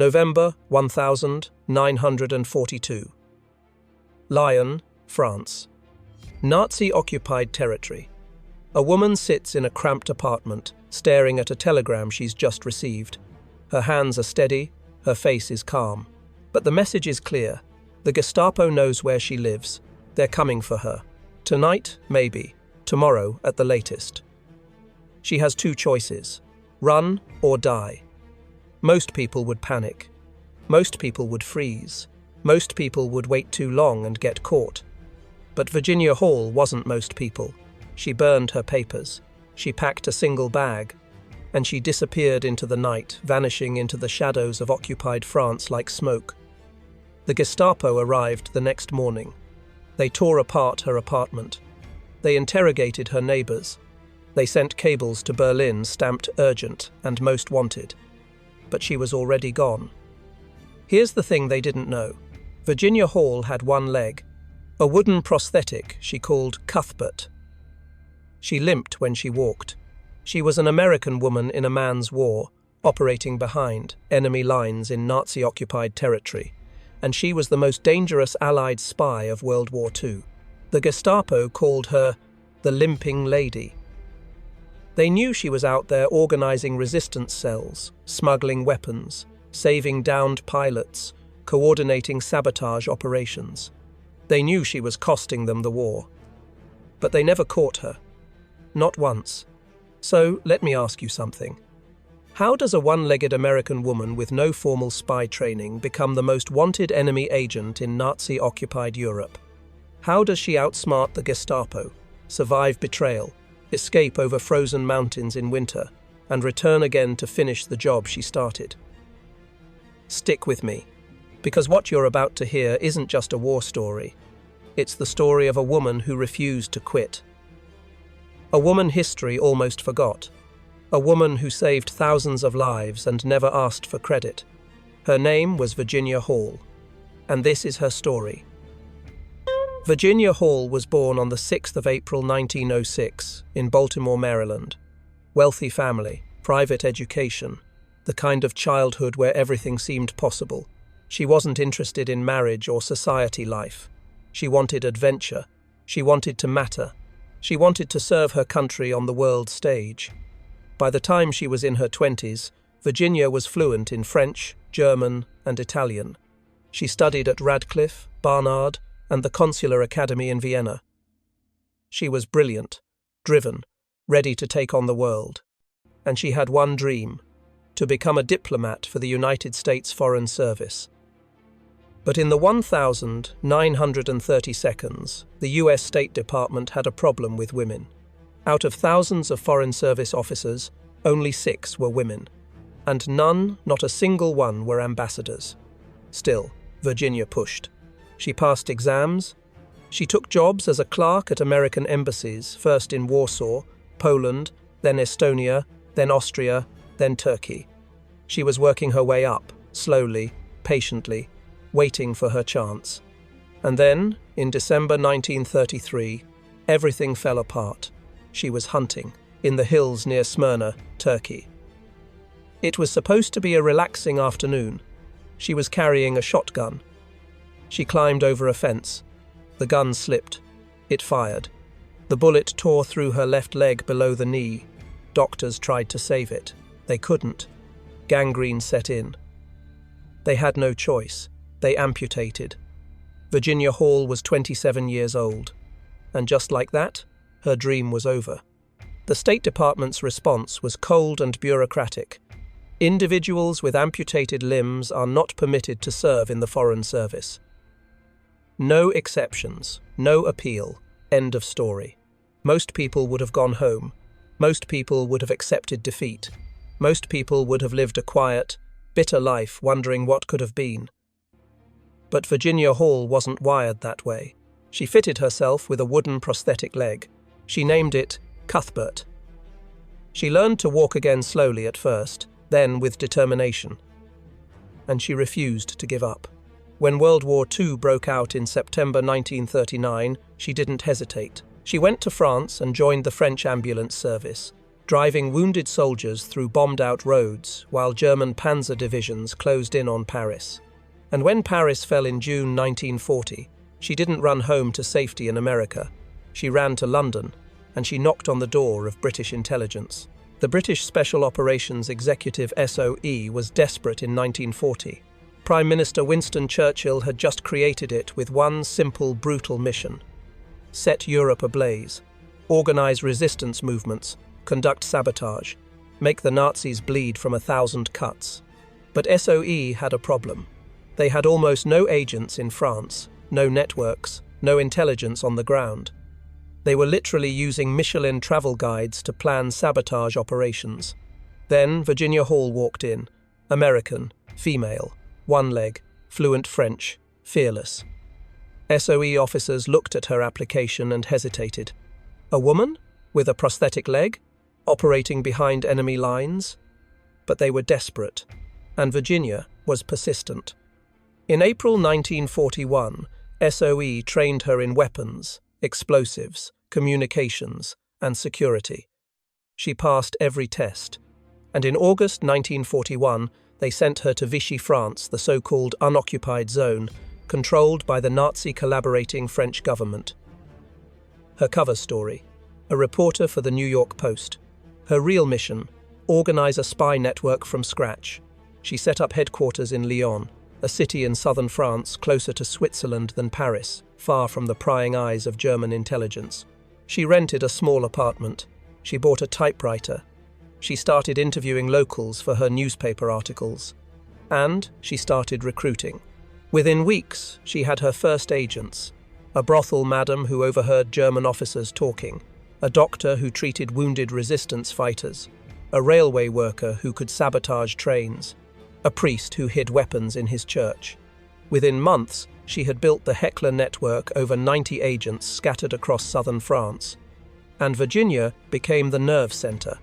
November 1942. Lyon, France. Nazi-occupied territory. A woman sits in a cramped apartment, staring at a telegram she's just received. Her hands are steady, her face is calm. But the message is clear. The Gestapo knows where she lives. They're coming for her. Tonight, maybe. Tomorrow, at the latest. She has two choices: run or die. Most people would panic. Most people would freeze. Most people would wait too long and get caught. But Virginia Hall wasn't most people. She burned her papers. She packed a single bag. And she disappeared into the night, vanishing into the shadows of occupied France like smoke. The Gestapo arrived the next morning. They tore apart her apartment. They interrogated her neighbors. They sent cables to Berlin stamped urgent and most wanted. But she was already gone. Here's the thing they didn't know. Virginia Hall had one leg, a wooden prosthetic she called Cuthbert. She limped when she walked. She was an American woman in a man's war, operating behind enemy lines in Nazi-occupied territory, and she was the most dangerous Allied spy of World War II. The Gestapo called her the Limping Lady. They knew she was out there organizing resistance cells, smuggling weapons, saving downed pilots, coordinating sabotage operations. They knew she was costing them the war. But they never caught her. Not once. So, let me ask you something. How does a one-legged American woman with no formal spy training become the most wanted enemy agent in Nazi-occupied Europe? How does she outsmart the Gestapo, survive betrayal, escape over frozen mountains in winter, and return again to finish the job she started? Stick with me, because what you're about to hear isn't just a war story. It's the story of a woman who refused to quit. A woman history almost forgot. A woman who saved thousands of lives and never asked for credit. Her name was Virginia Hall, and this is her story. Virginia Hall was born on the 6th of April 1906 in Baltimore, Maryland. Wealthy family, private education, the kind of childhood where everything seemed possible. She wasn't interested in marriage or society life. She wanted adventure. She wanted to matter. She wanted to serve her country on the world stage. By the time she was in her 20s, Virginia was fluent in French, German, and Italian. She studied at Radcliffe, Barnard, and the Consular Academy in Vienna. She was brilliant, driven, ready to take on the world. And she had one dream: to become a diplomat for the United States Foreign Service. But in the 1,930 seconds, the US State Department had a problem with women. Out of thousands of Foreign Service officers, only 6 were women. And none, not a single one, were ambassadors. Still, Virginia pushed. She passed exams. She took jobs as a clerk at American embassies, first in Warsaw, Poland, then Estonia, then Austria, then Turkey. She was working her way up, slowly, patiently, waiting for her chance. And then, in December 1933, everything fell apart. She was hunting, in the hills near Smyrna, Turkey. It was supposed to be a relaxing afternoon. She was carrying a shotgun. She climbed over a fence. The gun slipped. It fired. The bullet tore through her left leg below the knee. Doctors tried to save it. They couldn't. Gangrene set in. They had no choice. They amputated. Virginia Hall was 27 years old. And just like that, her dream was over. The State Department's response was cold and bureaucratic. Individuals with amputated limbs are not permitted to serve in the Foreign Service. No exceptions, no appeal, end of story. Most people would have gone home. Most people would have accepted defeat. Most people would have lived a quiet, bitter life wondering what could have been. But Virginia Hall wasn't wired that way. She fitted herself with a wooden prosthetic leg. She named it Cuthbert. She learned to walk again slowly at first, then with determination. And she refused to give up. When World War II broke out in September 1939, she didn't hesitate. She went to France and joined the French ambulance service, driving wounded soldiers through bombed-out roads while German panzer divisions closed in on Paris. And when Paris fell in June 1940, she didn't run home to safety in America. She ran to London, and she knocked on the door of British intelligence. The British Special Operations Executive SOE was desperate in 1940. Prime Minister Winston Churchill had just created it with one simple, brutal mission: set Europe ablaze, organize resistance movements, conduct sabotage, make the Nazis bleed from 1,000 cuts. But SOE had a problem. They had almost no agents in France, no networks, no intelligence on the ground. They were literally using Michelin travel guides to plan sabotage operations. Then Virginia Hall walked in, American, female, one leg, fluent French, fearless. SOE officers looked at her application and hesitated. A woman? With a prosthetic leg? Operating behind enemy lines? But they were desperate, and Virginia was persistent. In April 1941, SOE trained her in weapons, explosives, communications, and security. She passed every test, and in August 1941, they sent her to Vichy, France, the so-called unoccupied zone, controlled by the Nazi-collaborating French government. Her cover story: a reporter for the New York Post. Her real mission: organize a spy network from scratch. She set up headquarters in Lyon, a city in southern France closer to Switzerland than Paris, far from the prying eyes of German intelligence. She rented a small apartment. She bought a typewriter. She started interviewing locals for her newspaper articles. And she started recruiting. Within weeks, she had her first agents: a brothel madam who overheard German officers talking, a doctor who treated wounded resistance fighters, a railway worker who could sabotage trains, a priest who hid weapons in his church. Within months, she had built the Heckler network, over 90 agents scattered across southern France. And Virginia became the nerve center.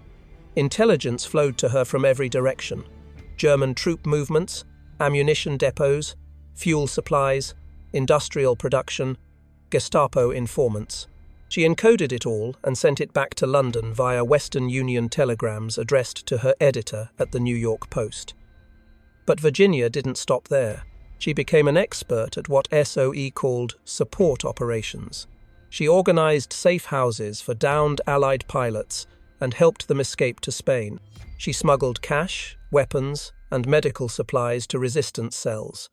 Intelligence flowed to her from every direction: German troop movements, ammunition depots, fuel supplies, industrial production, Gestapo informants. She encoded it all and sent it back to London via Western Union telegrams addressed to her editor at the New York Post. But Virginia didn't stop there. She became an expert at what SOE called support operations. She organized safe houses for downed Allied pilots and helped them escape to Spain. She smuggled cash, weapons, and medical supplies to resistance cells.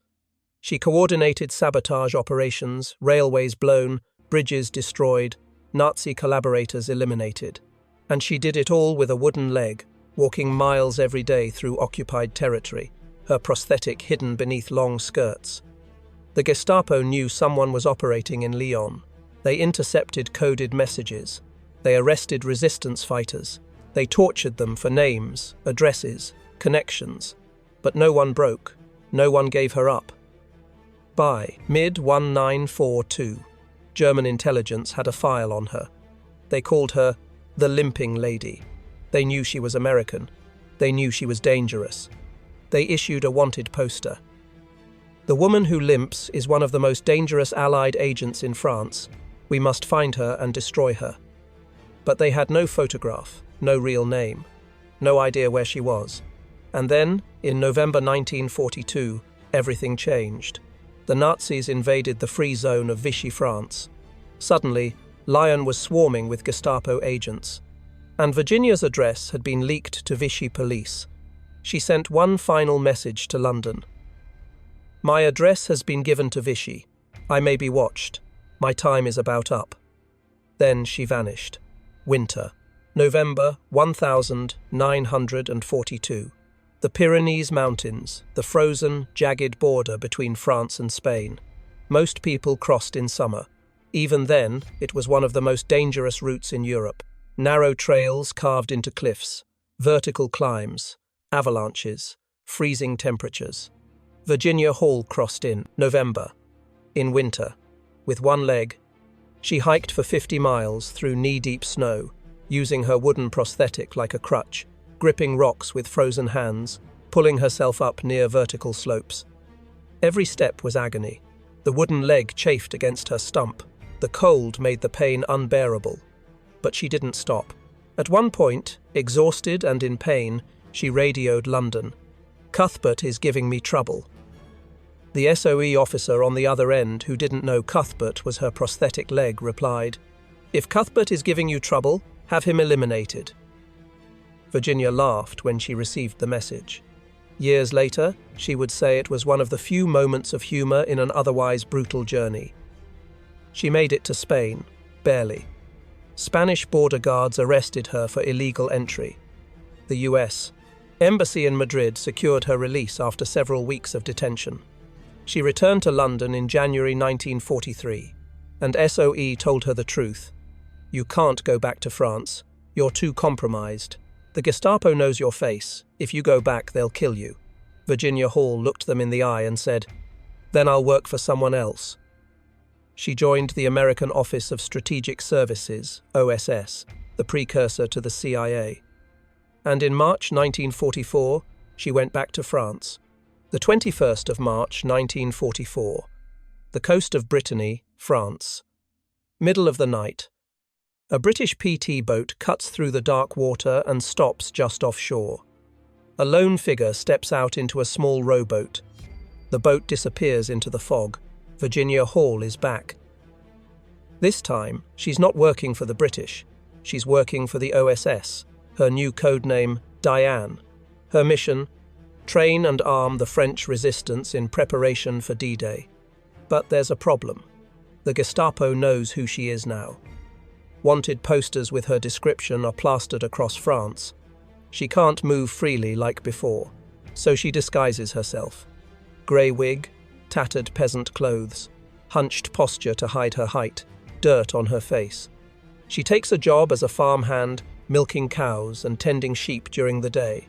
She coordinated sabotage operations, railways blown, bridges destroyed, Nazi collaborators eliminated. And she did it all with a wooden leg, walking miles every day through occupied territory, her prosthetic hidden beneath long skirts. The Gestapo knew someone was operating in Lyon. They intercepted coded messages. They arrested resistance fighters. They tortured them for names, addresses, connections. But no one broke. No one gave her up. By mid-1942, German intelligence had a file on her. They called her the Limping Lady. They knew she was American. They knew she was dangerous. They issued a wanted poster. The woman who limps is one of the most dangerous Allied agents in France. We must find her and destroy her. But they had no photograph, no real name, no idea where she was. And then, in November 1942, everything changed. The Nazis invaded the free zone of Vichy, France. Suddenly, Lyon was swarming with Gestapo agents. And Virginia's address had been leaked to Vichy police. She sent one final message to London. My address has been given to Vichy. I may be watched. My time is about up. Then she vanished. Winter, November 1942. The Pyrenees Mountains, the frozen, jagged border between France and Spain. Most people crossed in summer. Even then, it was one of the most dangerous routes in Europe. Narrow trails carved into cliffs, vertical climbs, avalanches, freezing temperatures. Virginia Hall crossed in November, in winter, with one leg. She hiked for 50 miles through knee-deep snow, using her wooden prosthetic like a crutch, gripping rocks with frozen hands, pulling herself up near vertical slopes. Every step was agony. The wooden leg chafed against her stump. The cold made the pain unbearable. But she didn't stop. At one point, exhausted and in pain, she radioed London. "Cuthbert is giving me trouble." The SOE officer on the other end, who didn't know Cuthbert was her prosthetic leg, replied, "If Cuthbert is giving you trouble, have him eliminated." Virginia laughed when she received the message. Years later, she would say it was one of the few moments of humor in an otherwise brutal journey. She made it to Spain, barely. Spanish border guards arrested her for illegal entry. The U.S. Embassy in Madrid secured her release after several weeks of detention. She returned to London in January 1943, and SOE told her the truth. "You can't go back to France. You're too compromised. The Gestapo knows your face. If you go back, they'll kill you." Virginia Hall looked them in the eye and said, "Then I'll work for someone else." She joined the American Office of Strategic Services, OSS, the precursor to the CIA. And in March 1944, she went back to France. The 21st of March 1944. The coast of Brittany, France. Middle of the night. A British PT boat cuts through the dark water and stops just offshore. A lone figure steps out into a small rowboat. The boat disappears into the fog. Virginia Hall is back. This time, she's not working for the British. She's working for the OSS, her new codename, Diane. Her mission: train and arm the French resistance in preparation for D-Day. But there's a problem. The Gestapo knows who she is now. Wanted posters with her description are plastered across France. She can't move freely like before, so she disguises herself. Grey wig, tattered peasant clothes, hunched posture to hide her height, dirt on her face. She takes a job as a farmhand, milking cows and tending sheep during the day.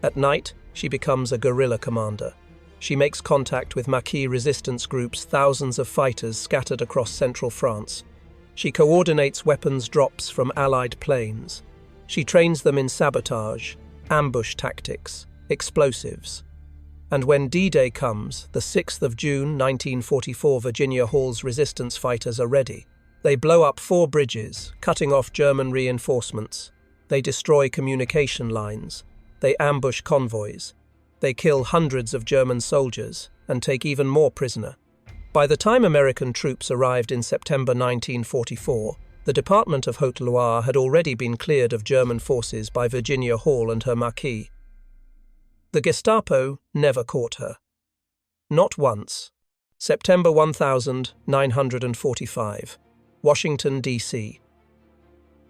At night, she becomes a guerrilla commander. She makes contact with Maquis resistance groups, thousands of fighters scattered across central France. She coordinates weapons drops from Allied planes. She trains them in sabotage, ambush tactics, explosives. And when D-Day comes, the 6th of June 1944, Virginia Hall's resistance fighters are ready. They blow up 4 bridges, cutting off German reinforcements. They destroy communication lines. They ambush convoys. They kill hundreds of German soldiers and take even more prisoner. By the time American troops arrived in September 1944, the Department of Haute-Loire had already been cleared of German forces by Virginia Hall and her Maquis. The Gestapo never caught her. Not once. September 1945. Washington, D.C.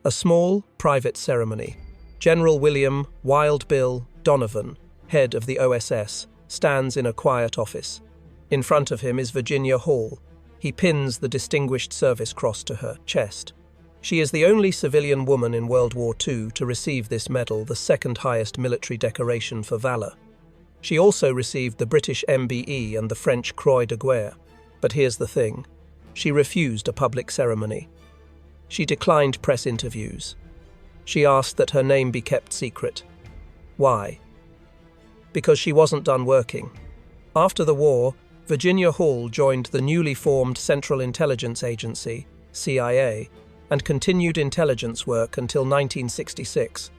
A small, private ceremony. General William Wild Bill Donovan, head of the OSS, stands in a quiet office. In front of him is Virginia Hall. He pins the Distinguished Service Cross to her chest. She is the only civilian woman in World War II to receive this medal, the second highest military decoration for valor. She also received the British MBE and the French Croix de Guerre. But here's the thing. She refused a public ceremony. She declined press interviews. She asked that her name be kept secret. Why? Because she wasn't done working. After the war, Virginia Hall joined the newly formed Central Intelligence Agency, CIA, and continued intelligence work until 1966.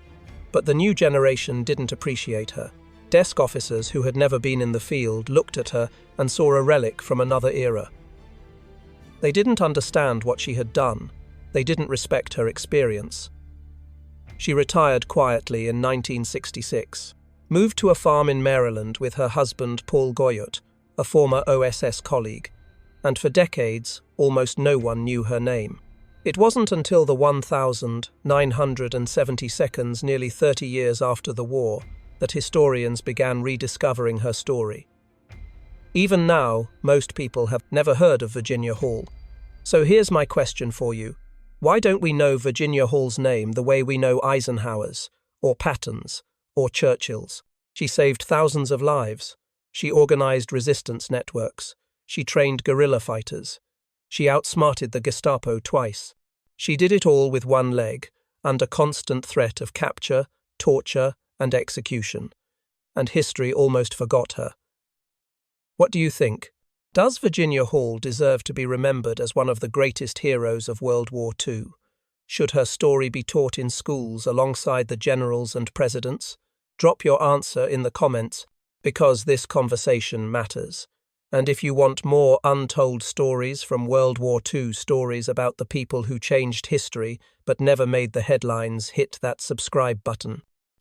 But the new generation didn't appreciate her. Desk officers who had never been in the field looked at her and saw a relic from another era. They didn't understand what she had done. They didn't respect her experience. She retired quietly in 1966, moved to a farm in Maryland with her husband Paul Goyot, a former OSS colleague, and for decades, almost no one knew her name. It wasn't until the 1972nd, nearly 30 years after the war, that historians began rediscovering her story. Even now, most people have never heard of Virginia Hall. So here's my question for you. Why don't we know Virginia Hall's name the way we know Eisenhower's, or Patton's, or Churchill's? She saved thousands of lives. She organized resistance networks. She trained guerrilla fighters. She outsmarted the Gestapo twice. She did it all with one leg, under constant threat of capture, torture, and execution. And history almost forgot her. What do you think? Does Virginia Hall deserve to be remembered as one of the greatest heroes of World War II? Should her story be taught in schools alongside the generals and presidents? Drop your answer in the comments, because this conversation matters. And if you want more untold stories from World War II, stories about the people who changed history but never made the headlines, hit that subscribe button.